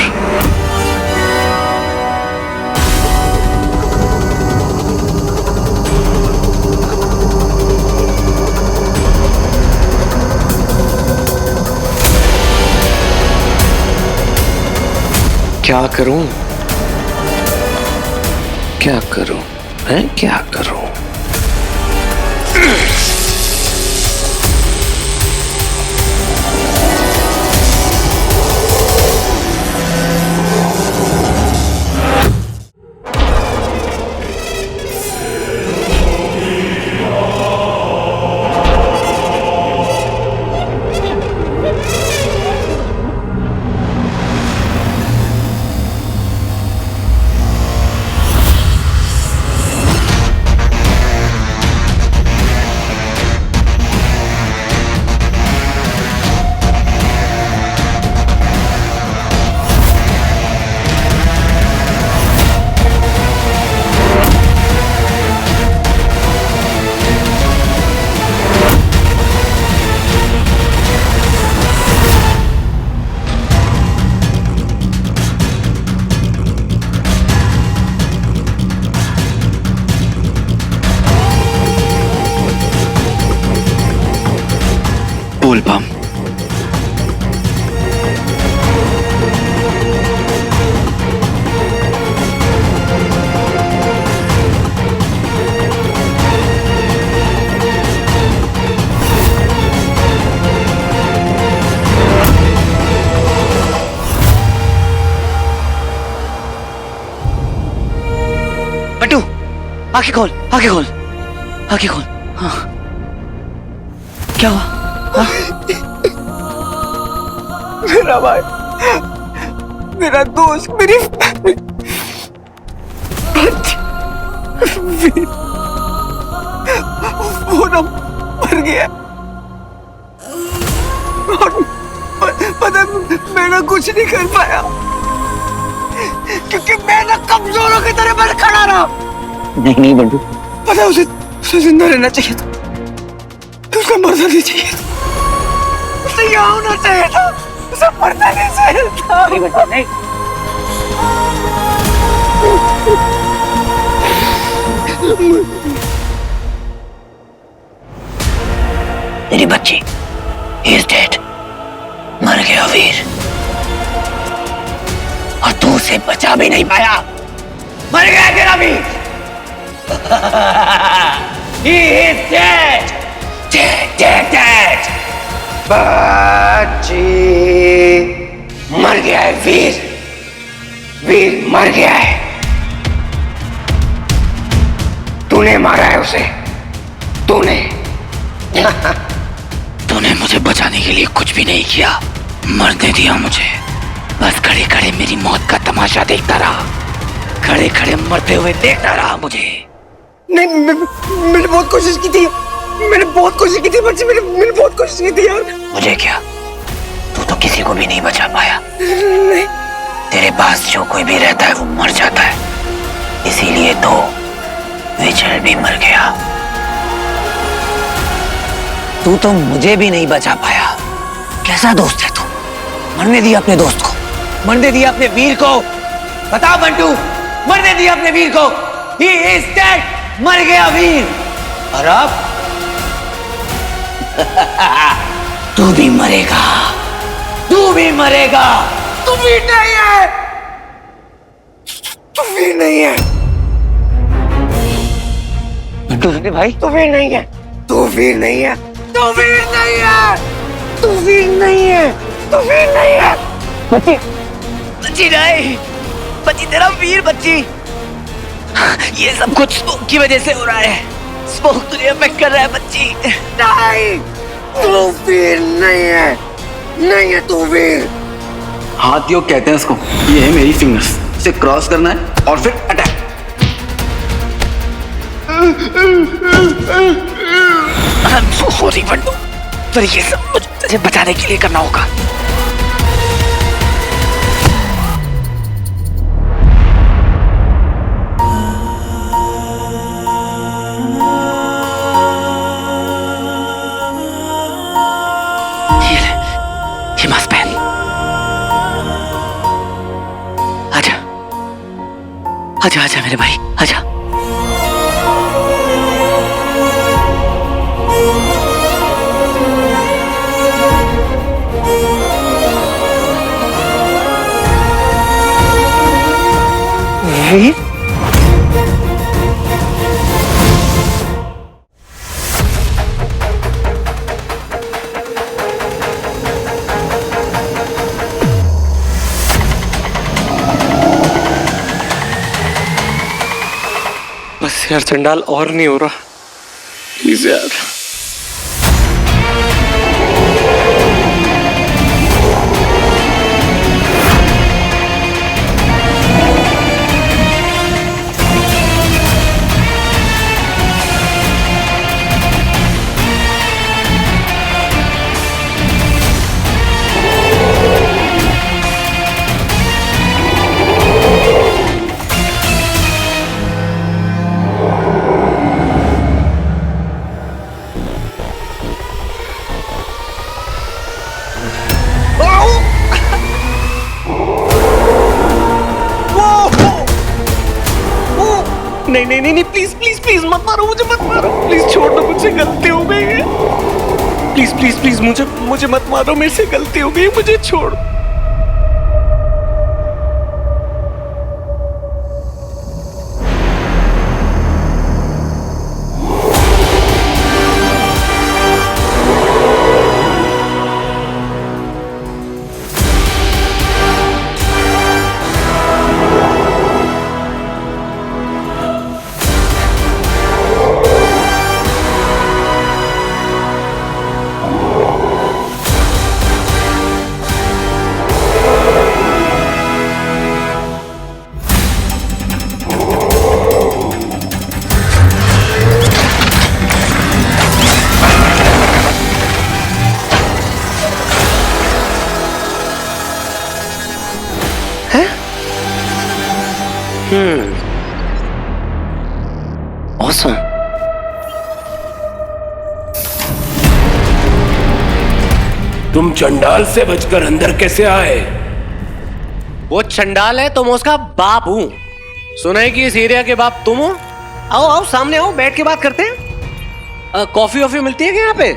क्या करूं? क्या करूं? हैं? क्या करूं? बोल पाम। बंटू, आंखें खोल, आंखें खोल, आंखें खोल। हाँ, क्या हुआ? हाँ? मेरा भाई, मेरा दोस्त, मेरी वो ना मर गया। और पता मैं ना कुछ नहीं कर पाया क्योंकि मैं ना कमजोरों की तरह बस खड़ा रहा। नहीं बंटू, पता उसे जिंदा रहना चाहिए था, उसका मरना नहीं चाहिए था, उसे यहाँ होना चाहिए था, उसे मरना नहीं चाहिए था। नहीं बंटू, नहीं। मेरी बच्ची, he is dead, मर गया वीर, और तू उसे बचा भी नहीं पाया, मर गया तेरा वीर। He is dead, dead, dead, dead। बच्ची, मर गया है वीर, वीर मर गया है। तूने मारा है उसे, तूने तूने मुझे बचाने के लिए कुछ भी नहीं किया, मरने दिया मुझे, बस खड़े खड़े मेरी मौत का तमाशा देखता रहा, खड़े खड़े मरते हुए देखता रहा मुझे। नहीं, मैंने बहुत कोशिश की थी, मैंने बहुत कोशिश की थी बच्चे, मैंने बहुत कोशिश की थी यार। मुझे क्या, तू तो किसी को भी नहीं बचा पाया। नहीं, तेरे पास जो कोई भी रहता है वो मर जाता है, इसीलिए तो विजय भी मर गया। तू तो मुझे भी नहीं बचा पाया, कैसा दोस्त है तू? मरने दिया अपने दोस्त को, मरने दिया अपने वीर को, बता बंटू, मरने दिया अपने वीर को। He is dead, मर गया वीर। और अब तू भी मरेगा, तू भी मरेगा। तू वीर नहीं है, तू वीर नहीं है बंटू भाई, तू वीर नहीं है, तू वीर नहीं है, तू वीर नहीं है, तू वीर नहीं है, तू वीर नहीं है। बच्ची, बच्ची नहीं, बच्ची तेरा वीर, बच्ची। ये सब कुछ स्मोक की वजह से हो रहा है, स्मोक तुझे अफेक्ट कर रहा है बच्ची। नहीं, तू वीर नहीं है, नहीं है तू वीर। हाथ योग कहते हैं इसको, ये है मेरी फिंगर्स, इसे क्रॉस करना है और फिर attack. I'm so sorry Bantu, पर ये सब मुझे तुझे बचाने के लिए करना होगा। आजा आजा मेरे भाई, आजा। वीर, बस यार चंडाल और नहीं हो रहा, प्लीज यार। नहीं नहीं नहीं नहीं, प्लीज प्लीज प्लीज मत मारो मुझे, मत मारो प्लीज, छोड़ दो, मुझसे गलती हो गई है। प्लीज प्लीज प्लीज मुझे मत मारो, मेरे से गलती हो गई, मुझे छोड़। Awesome. तुम चंडाल से बचकर अंदर कैसे आए? वो चंडाल है तो मैं उसका बाप हूँ। सुना है कि इस एरिया के बाप तुम हो? आओ आओ सामने आओ, बैठ के बात करते हैं। कॉफी वॉफी मिलती है क्या यहाँ पे?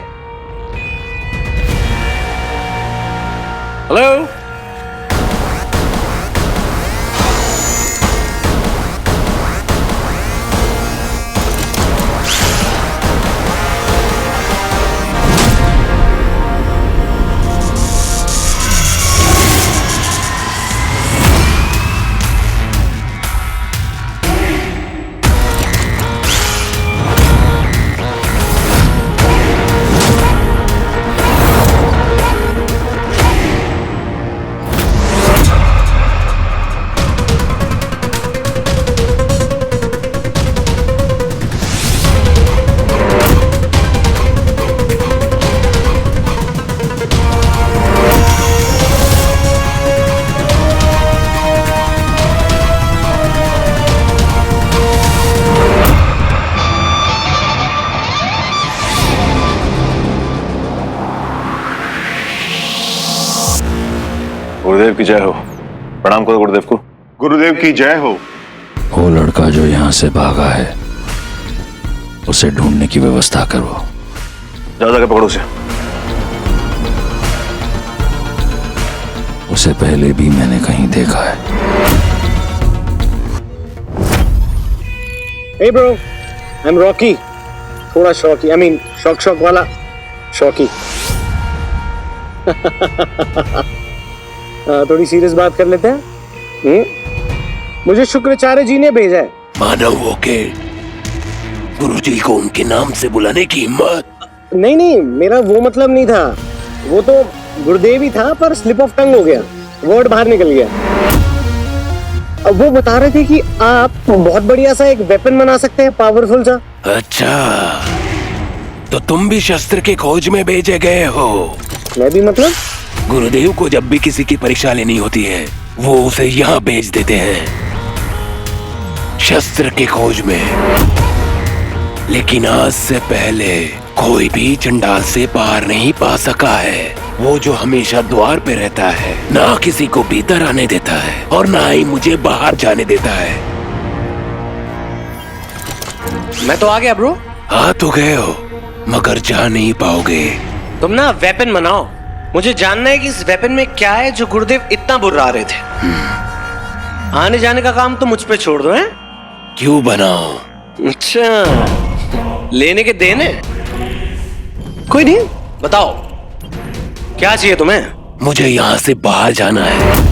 हेलो, गुरुदेव की जय हो। प्रणाम करो गुरुदेव को। गुरुदेव की जय हो। वो लड़का जो यहाँ से भागा है उसे ढूंढने की व्यवस्था करो। जाओ जाकर पकड़ो उसे। उसे पहले भी मैंने कहीं देखा है। Hey bro, I'm Rocky. थोड़ा शौकी, I mean शौक वाला शौकी। थोड़ी सीरियस बात कर लेते हैं। मुझे शुक्राचार्य जी ने भेजा है। मानव होके गुरुजी को उनके नाम से बुलाने की हिम्मत? नहीं, मेरा वो मतलब नहीं था। वो तो गुरुदेव ही था, पर स्लिप ऑफ टंग हो गया, वर्ड बाहर निकल गया। अब वो बता रहे थे कि आप बहुत बढ़िया सा एक वेपन बना सकते हैं, पावरफुल सा। अच्छा, तो तुम भी शस्त्र के खोज में भेजे गए हो? मैं भी मतलब? गुरुदेव को जब भी किसी की परीक्षा लेनी होती है वो उसे यहाँ भेज देते हैं, शस्त्र के खोज में। लेकिन आज से पहले कोई भी चंडाल से पार नहीं पा सका है। वो जो हमेशा द्वार पे रहता है, ना किसी को भीतर आने देता है और ना ही मुझे बाहर जाने देता है। मैं तो आ गया ब्रो। आ तो गए हो मगर जा नहीं पाओगे। तुम ना वेपन बनाओ, मुझे जानना है कि इस वेपन में क्या है जो गुरुदेव इतना बुर्रा रहे थे। आने जाने का काम तो मुझ पे छोड़ दो। हैं क्यों बनाओ? अच्छा, लेने के देने? कोई नहीं, बताओ क्या चाहिए तुम्हें? मुझे यहाँ से बाहर जाना है।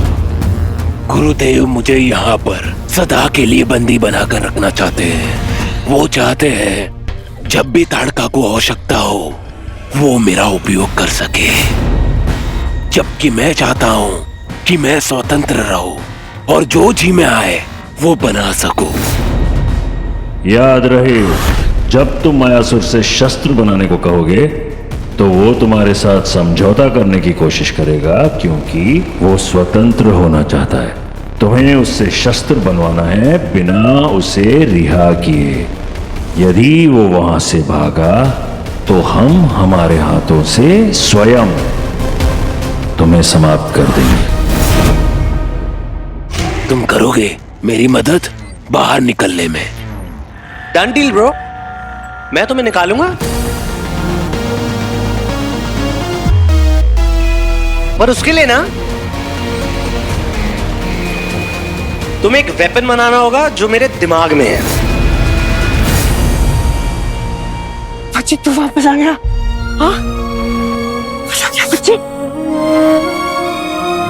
गुरुदेव मुझे यहाँ पर सदा के लिए बंदी बनाकर रखना चाहते हैं। वो चाहते हैं जब भी ताड़का को आवश्यकता हो वो मेरा उपयोग कर सके, जबकि मैं चाहता हूँ कि मैं स्वतंत्र रहूं और जो जी में आए वो बना सकूं। याद रहे, जब तुम मायासुर से शस्त्र बनाने को कहोगे तो वो तुम्हारे साथ समझौता करने की कोशिश करेगा, क्योंकि वो स्वतंत्र होना चाहता है। तुम्हें उससे शस्त्र बनवाना है बिना उसे रिहा किए। यदि वो वहां से भागा तो हम हमारे हाथों से स्वयं तुम्हें समाप्त कर देंगे। तुम करोगे मेरी मदद बाहर निकलने में? डन डील ब्रो, मैं तुम्हें निकालूंगा, पर उसके लिए ना तुम्हें एक वेपन बनाना होगा जो मेरे दिमाग में है। बच्ची तू वापस आ गया? हाँ बच्ची?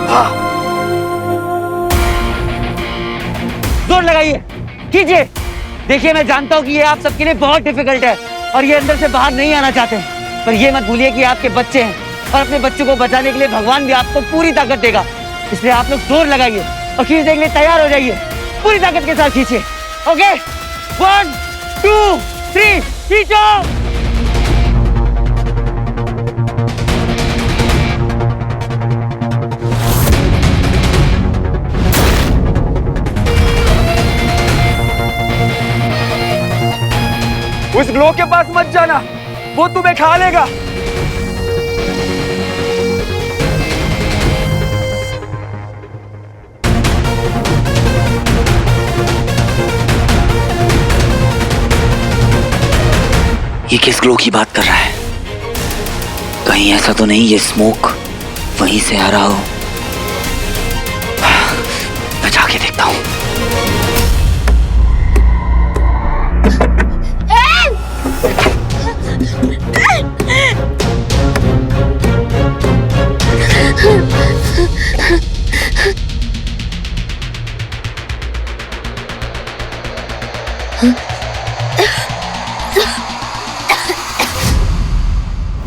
हाँ, जोर लगाइए, कीजिए। देखिए मैं जानता हूँ कि ये आप सबके लिए बहुत डिफिकल्ट है और ये अंदर से बाहर नहीं आना चाहते, पर ये मत भूलिए कि आपके बच्चे हैं और अपने बच्चों को बचाने के लिए भगवान भी आपको पूरी ताकत देगा। इसलिए आप लोग जोर लगाइए और खींचने के लिए तैयार हो जाइए। पूरी ताकत के साथ खींचिए। ओके, 1 2 3 खींचो। उस ग्लो के पास मत जाना, वो तुम्हें खा लेगा। ये किस ग्लो की बात कर रहा है? कहीं ऐसा तो नहीं ये स्मोक वहीं से आ रहा हो? मैं जाके देखता हूँ।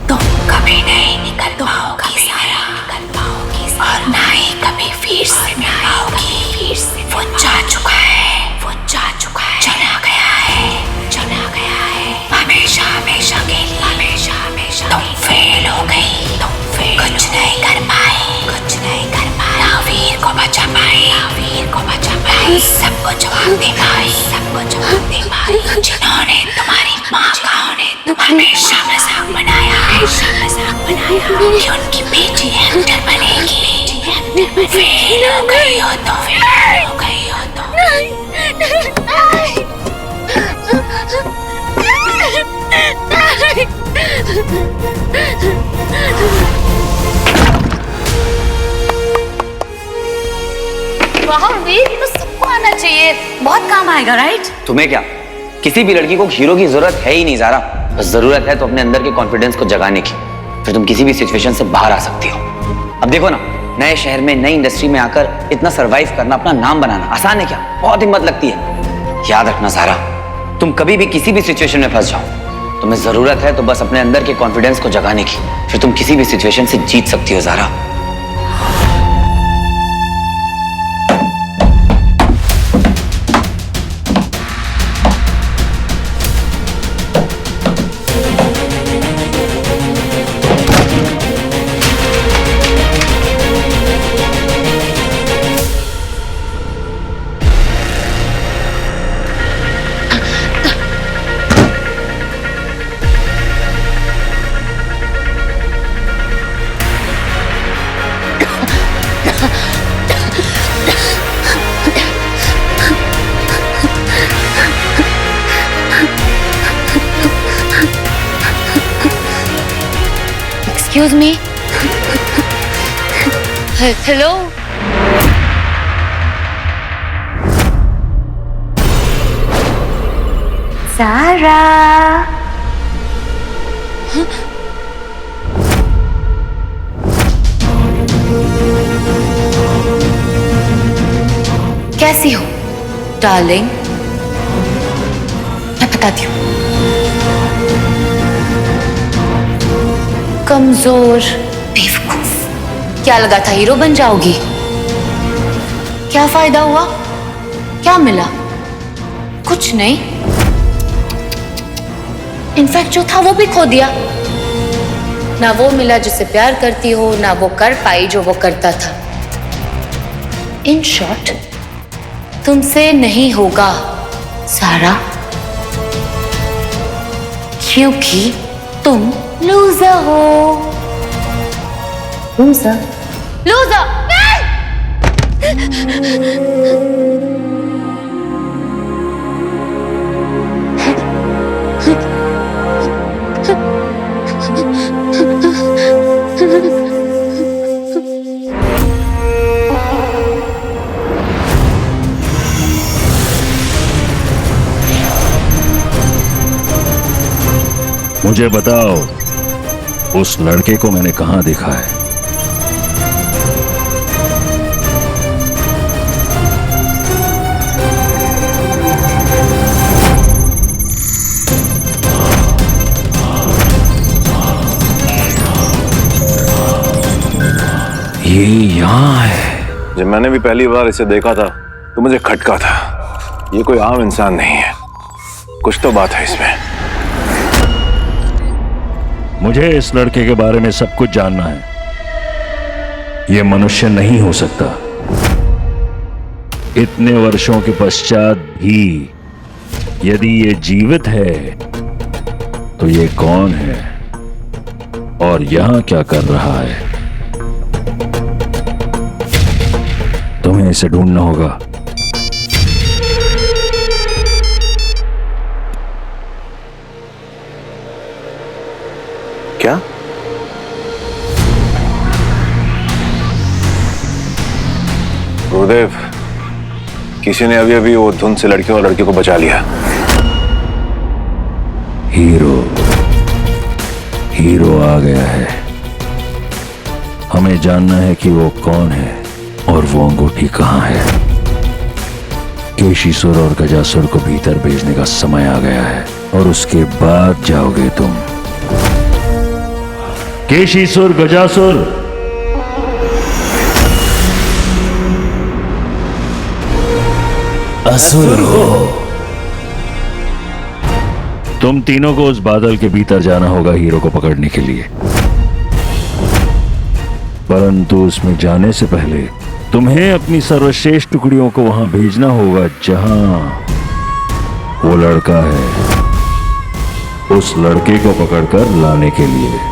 तुम कभी नहीं निकल पाओगी सारा, और ना ही कभी फिर से मिल पाओगी। वो जा चुका है, वो जा चुका है, चला गया है, चला गया है, हमेशा हमेशा के लिए, हमेशा हमेशा। तुम फेल हो गई, तुम फेल, कुछ नहीं कर पाई, कुछ नहीं कर पाई। ना वीर को बचा पाई, ना वीर को बचा पाई, सबको जवाब दे पाई, सबको जवाब दे पाई। जिन्होंने तुम्हारी माँ का हमेशा मजाक बनाया, हमेशा मजाक बनाया कि उनकी बेटी एक्टर बनेगी। फेल हो गई हो तो, फेल हो गई हो तो। वाह वीर, तो सबको आना चाहिए, बहुत काम आएगा। राइट? तुम्हें क्या, किसी भी लड़की को हीरो की जरूरत है ही नहीं ज़ारा। बस जरूरत है तो अपने अंदर के कॉन्फिडेंस को जगाने की, फिर तुम किसी भी सिचुएशन से बाहर आ सकती हो। अब देखो ना, नए शहर में नई इंडस्ट्री में आकर इतना सरवाइव करना, अपना नाम बनाना आसान है क्या? बहुत हिम्मत लगती है। याद रखना ज़ारा, तुम कभी भी किसी भी सिचुएशन में फंस जाओ, तुम्हें जरूरत है तो बस अपने अंदर के कॉन्फिडेंस को जगाने की, फिर तुम किसी भी सिचुएशन से जीत सकती हो ज़ारा। एक्सक्यूज मी, हेलो, सारा। कैसी हो डार्लिंग? मैं बताती हूँ। कमजोर, बेवकूफ। क्या लगा था हीरो बन जाओगी? क्या फायदा हुआ? क्या मिला? कुछ नहीं। इनफैक्ट जो था वो भी खो दिया। ना वो मिला जिसे प्यार करती हो, ना वो कर पाई जो वो करता था। इन शॉर्ट, तुमसे नहीं होगा सारा, क्योंकि तुम लूजर हो। Loser, loser. मुझे बताओ, उस लड़के को मैंने कहां देखा है? ये यहाँ है। जब मैंने भी पहली बार इसे देखा था तो मुझे खटका था। ये कोई आम इंसान नहीं है, कुछ तो बात है इसमें। मुझे इस लड़के के बारे में सब कुछ जानना है। ये मनुष्य नहीं हो सकता। इतने वर्षों के पश्चात भी यदि ये जीवित है तो ये कौन है और यहां क्या कर रहा है? तुम्हें इसे ढूंढना होगा। क्या? गुरुदेव, किसी ने अभी अभी वो धुंध से लड़के और लड़के को बचा लिया। हीरो आ गया है। हमें जानना है कि वो कौन है और वो अंगूठी कहां है। केशीसुर और गजासुर को भीतर भेजने का समय आ गया है और उसके बाद जाओगे तुम। केशीसुर, गजासुर, असुर हो। तुम तीनों को उस बादल के भीतर जाना होगा हीरो को पकड़ने के लिए, परंतु उसमें जाने से पहले तुम्हें अपनी सर्वश्रेष्ठ टुकड़ियों को वहां भेजना होगा जहां वो लड़का है, उस लड़के को पकड़कर लाने के लिए।